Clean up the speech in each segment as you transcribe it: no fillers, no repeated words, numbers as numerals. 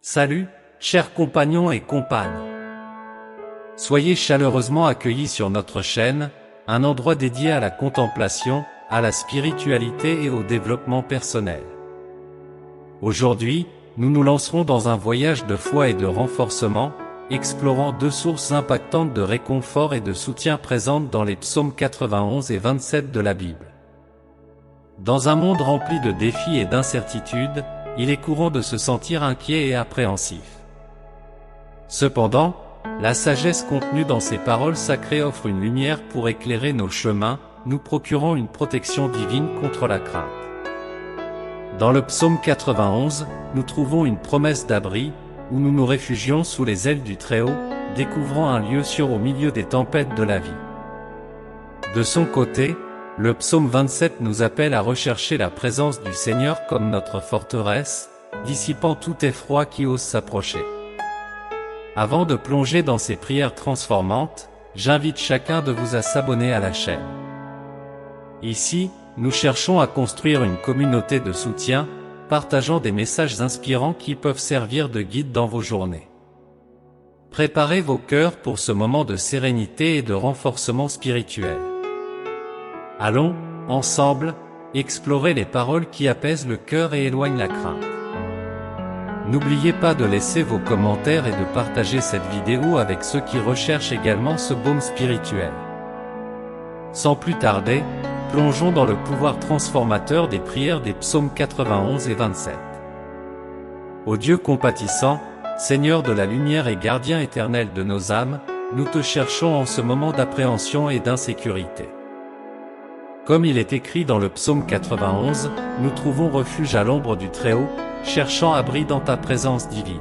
Salut, chers compagnons et compagnes. Soyez chaleureusement accueillis sur notre chaîne, un endroit dédié à la contemplation, à la spiritualité et au développement personnel. Aujourd'hui, nous nous lancerons dans un voyage de foi et de renforcement, explorant deux sources impactantes de réconfort et de soutien présentes dans les psaumes 91 et 27 de la Bible. Dans un monde rempli de défis et d'incertitudes, il est courant de se sentir inquiet et appréhensif. Cependant, la sagesse contenue dans ces paroles sacrées offre une lumière pour éclairer nos chemins, nous procurant une protection divine contre la crainte. Dans le psaume 91, nous trouvons une promesse d'abri, où nous nous réfugions sous les ailes du Très-Haut, découvrant un lieu sûr au milieu des tempêtes de la vie. De son côté, le psaume 27 nous appelle à rechercher la présence du Seigneur comme notre forteresse, dissipant tout effroi qui ose s'approcher. Avant de plonger dans ces prières transformantes, j'invite chacun de vous à s'abonner à la chaîne. Ici, nous cherchons à construire une communauté de soutien, partageant des messages inspirants qui peuvent servir de guide dans vos journées. Préparez vos cœurs pour ce moment de sérénité et de renforcement spirituel. Allons, ensemble, explorer les paroles qui apaisent le cœur et éloignent la crainte. N'oubliez pas de laisser vos commentaires et de partager cette vidéo avec ceux qui recherchent également ce baume spirituel. Sans plus tarder, plongeons dans le pouvoir transformateur des prières des psaumes 91 et 27. Ô Dieu compatissant, Seigneur de la lumière et gardien éternel de nos âmes, nous te cherchons en ce moment d'appréhension et d'insécurité. Comme il est écrit dans le psaume 91, nous trouvons refuge à l'ombre du Très-Haut, cherchant abri dans ta présence divine.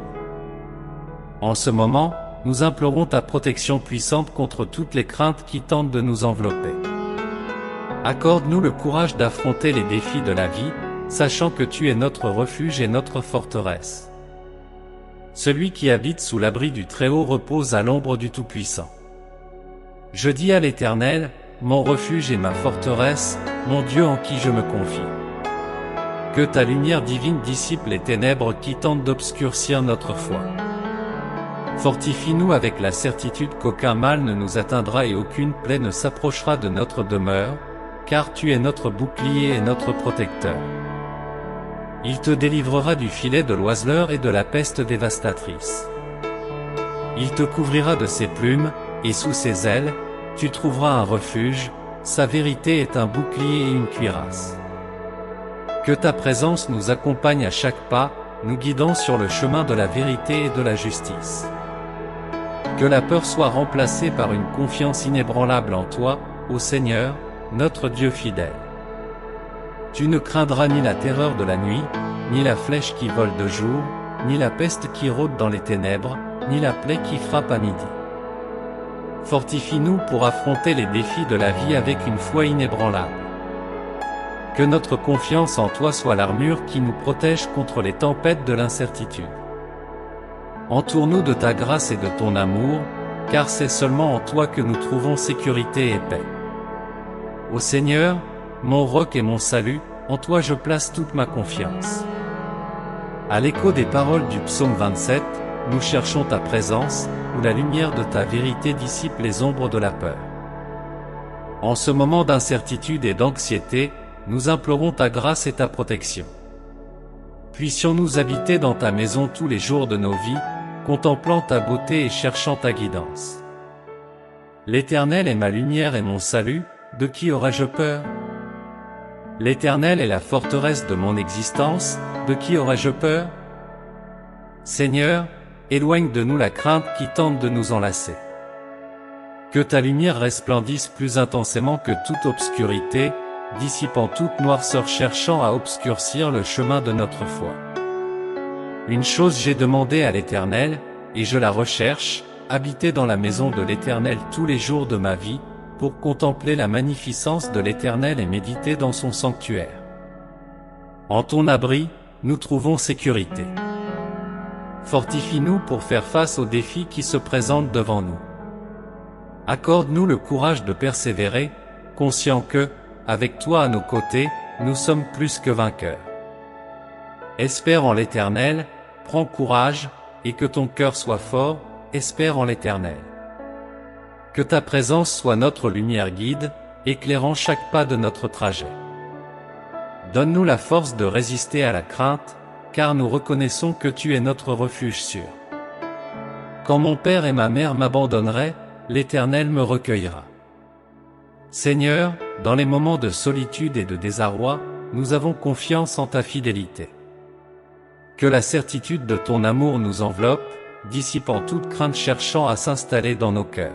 En ce moment, nous implorons ta protection puissante contre toutes les craintes qui tentent de nous envelopper. Accorde-nous le courage d'affronter les défis de la vie, sachant que tu es notre refuge et notre forteresse. Celui qui habite sous l'abri du Très-Haut repose à l'ombre du Tout-Puissant. Je dis à l'Éternel, mon refuge et ma forteresse, mon Dieu en qui je me confie. Que ta lumière divine dissipe les ténèbres qui tentent d'obscurcir notre foi. Fortifie-nous avec la certitude qu'aucun mal ne nous atteindra et aucune plaie ne s'approchera de notre demeure, car tu es notre bouclier et notre protecteur. Il te délivrera du filet de l'oiseleur et de la peste dévastatrice. Il te couvrira de ses plumes, et sous ses ailes, tu trouveras un refuge, sa vérité est un bouclier et une cuirasse. Que ta présence nous accompagne à chaque pas, nous guidant sur le chemin de la vérité et de la justice. Que la peur soit remplacée par une confiance inébranlable en toi, ô Seigneur, notre Dieu fidèle. Tu ne craindras ni la terreur de la nuit, ni la flèche qui vole de jour, ni la peste qui rôde dans les ténèbres, ni la plaie qui frappe à midi. Fortifie-nous pour affronter les défis de la vie avec une foi inébranlable. Que notre confiance en toi soit l'armure qui nous protège contre les tempêtes de l'incertitude. Entoure-nous de ta grâce et de ton amour, car c'est seulement en toi que nous trouvons sécurité et paix. Ô Seigneur, mon roc et mon salut, en toi je place toute ma confiance. À l'écho des paroles du psaume 27, nous cherchons ta présence, où la lumière de ta vérité dissipe les ombres de la peur. En ce moment d'incertitude et d'anxiété, nous implorons ta grâce et ta protection. Puissions-nous habiter dans ta maison tous les jours de nos vies, contemplant ta beauté et cherchant ta guidance. L'Éternel est ma lumière et mon salut, de qui aurais-je peur? L'Éternel est la forteresse de mon existence, de qui aurais-je peur? Seigneur, éloigne de nous la crainte qui tente de nous enlacer. Que ta lumière resplendisse plus intensément que toute obscurité, dissipant toute noirceur cherchant à obscurcir le chemin de notre foi. Une chose j'ai demandé à l'Éternel, et je la recherche, habiter dans la maison de l'Éternel tous les jours de ma vie, pour contempler la magnificence de l'Éternel et méditer dans son sanctuaire. En ton abri, nous trouvons sécurité. Fortifie-nous pour faire face aux défis qui se présentent devant nous. Accorde-nous le courage de persévérer, conscients que, avec toi à nos côtés, nous sommes plus que vainqueurs. Espère en l'Éternel, prends courage, et que ton cœur soit fort, espère en l'Éternel. Que ta présence soit notre lumière guide, éclairant chaque pas de notre trajet. Donne-nous la force de résister à la crainte, car nous reconnaissons que tu es notre refuge sûr. Quand mon père et ma mère m'abandonneraient, l'Éternel me recueillera. Seigneur, dans les moments de solitude et de désarroi, nous avons confiance en ta fidélité. Que la certitude de ton amour nous enveloppe, dissipant toute crainte cherchant à s'installer dans nos cœurs.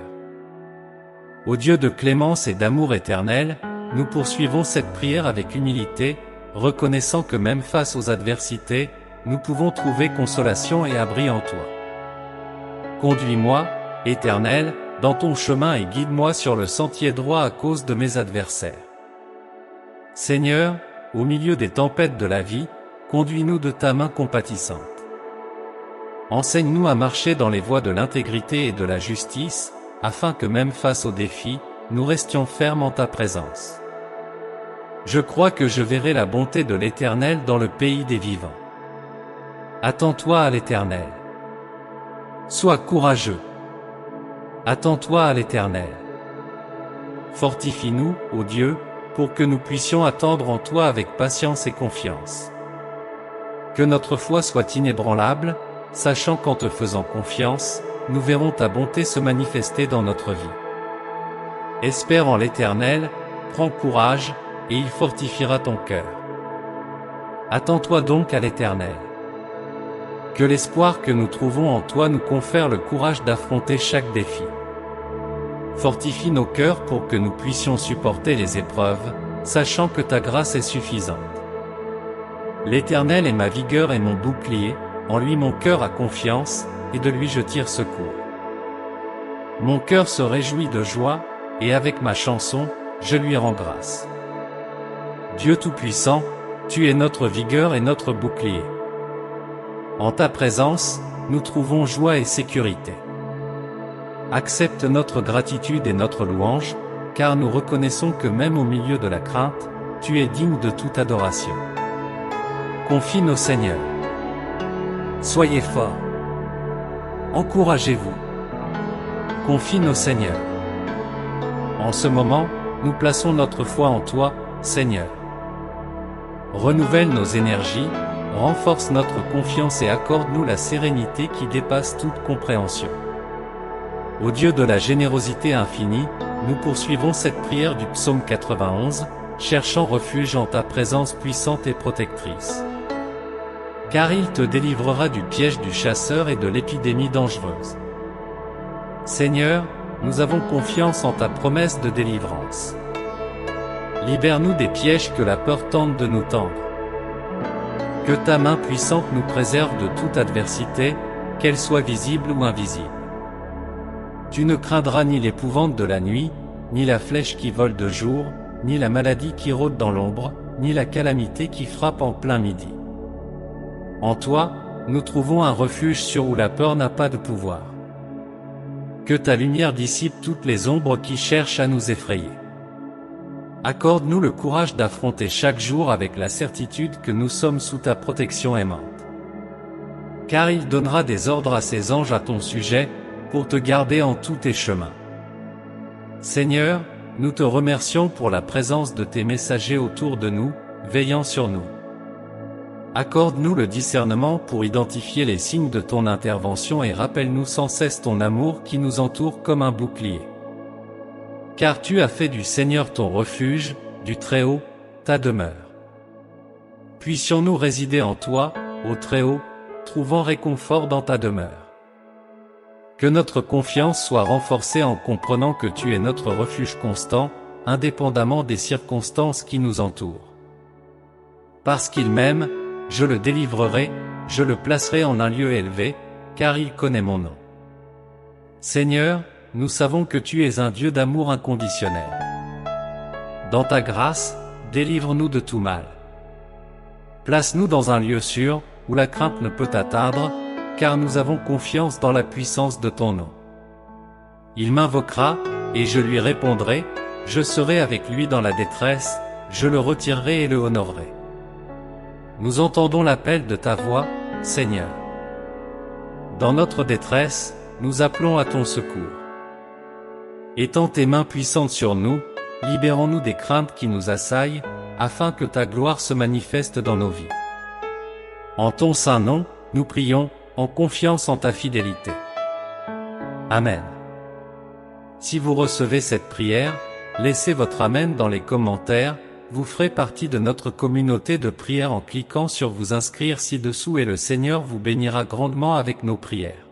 Ô Dieu de clémence et d'amour éternel, nous poursuivons cette prière avec humilité, reconnaissant que même face aux adversités, nous pouvons trouver consolation et abri en toi. Conduis-moi, Éternel, dans ton chemin et guide-moi sur le sentier droit à cause de mes adversaires. Seigneur, au milieu des tempêtes de la vie, conduis-nous de ta main compatissante. Enseigne-nous à marcher dans les voies de l'intégrité et de la justice, afin que même face aux défis, nous restions fermes en ta présence. Je crois que je verrai la bonté de l'Éternel dans le pays des vivants. Attends-toi à l'Éternel. Sois courageux. Attends-toi à l'Éternel. Fortifie-nous, ô Dieu, pour que nous puissions attendre en toi avec patience et confiance. Que notre foi soit inébranlable, sachant qu'en te faisant confiance, nous verrons ta bonté se manifester dans notre vie. Espère en l'Éternel, prends courage, et il fortifiera ton cœur. Attends-toi donc à l'Éternel. Que l'espoir que nous trouvons en toi nous confère le courage d'affronter chaque défi. Fortifie nos cœurs pour que nous puissions supporter les épreuves, sachant que ta grâce est suffisante. L'Éternel est ma vigueur et mon bouclier, en lui mon cœur a confiance, et de lui je tire secours. Mon cœur se réjouit de joie, et avec ma chanson, je lui rends grâce. Dieu Tout-Puissant, tu es notre vigueur et notre bouclier. En ta présence, nous trouvons joie et sécurité. Accepte notre gratitude et notre louange, car nous reconnaissons que même au milieu de la crainte, tu es digne de toute adoration. Confie nos seigneurs. Soyez forts. Encouragez-vous. Confie nos seigneurs. En ce moment, nous plaçons notre foi en toi, Seigneur. Renouvelle nos énergies, renforce notre confiance et accorde-nous la sérénité qui dépasse toute compréhension. Ô Dieu de la générosité infinie, nous poursuivons cette prière du psaume 91, cherchant refuge en ta présence puissante et protectrice. Car il te délivrera du piège du chasseur et de l'épidémie dangereuse. Seigneur, nous avons confiance en ta promesse de délivrance. Libère-nous des pièges que la peur tente de nous tendre. Que ta main puissante nous préserve de toute adversité, qu'elle soit visible ou invisible. Tu ne craindras ni l'épouvante de la nuit, ni la flèche qui vole de jour, ni la maladie qui rôde dans l'ombre, ni la calamité qui frappe en plein midi. En toi, nous trouvons un refuge sûr où la peur n'a pas de pouvoir. Que ta lumière dissipe toutes les ombres qui cherchent à nous effrayer. Accorde-nous le courage d'affronter chaque jour avec la certitude que nous sommes sous ta protection aimante. Car il donnera des ordres à ses anges à ton sujet, pour te garder en tous tes chemins. Seigneur, nous te remercions pour la présence de tes messagers autour de nous, veillant sur nous. Accorde-nous le discernement pour identifier les signes de ton intervention et rappelle-nous sans cesse ton amour qui nous entoure comme un bouclier. Car tu as fait du Seigneur ton refuge, du Très-Haut, ta demeure. Puissions-nous résider en toi, ô Très-Haut, trouvant réconfort dans ta demeure. Que notre confiance soit renforcée en comprenant que tu es notre refuge constant, indépendamment des circonstances qui nous entourent. Parce qu'il m'aime, je le délivrerai, je le placerai en un lieu élevé, car il connaît mon nom. Seigneur, nous savons que tu es un Dieu d'amour inconditionnel. Dans ta grâce, délivre-nous de tout mal. Place-nous dans un lieu sûr, où la crainte ne peut atteindre, car nous avons confiance dans la puissance de ton nom. Il m'invoquera, et je lui répondrai, je serai avec lui dans la détresse, je le retirerai et le honorerai. Nous entendons l'appel de ta voix, Seigneur. Dans notre détresse, nous appelons à ton secours. Étends tes mains puissantes sur nous, libérons-nous des craintes qui nous assaillent, afin que ta gloire se manifeste dans nos vies. En ton saint nom, nous prions, en confiance en ta fidélité. Amen. Si vous recevez cette prière, laissez votre Amen dans les commentaires, vous ferez partie de notre communauté de prière en cliquant sur vous inscrire ci-dessous et le Seigneur vous bénira grandement avec nos prières.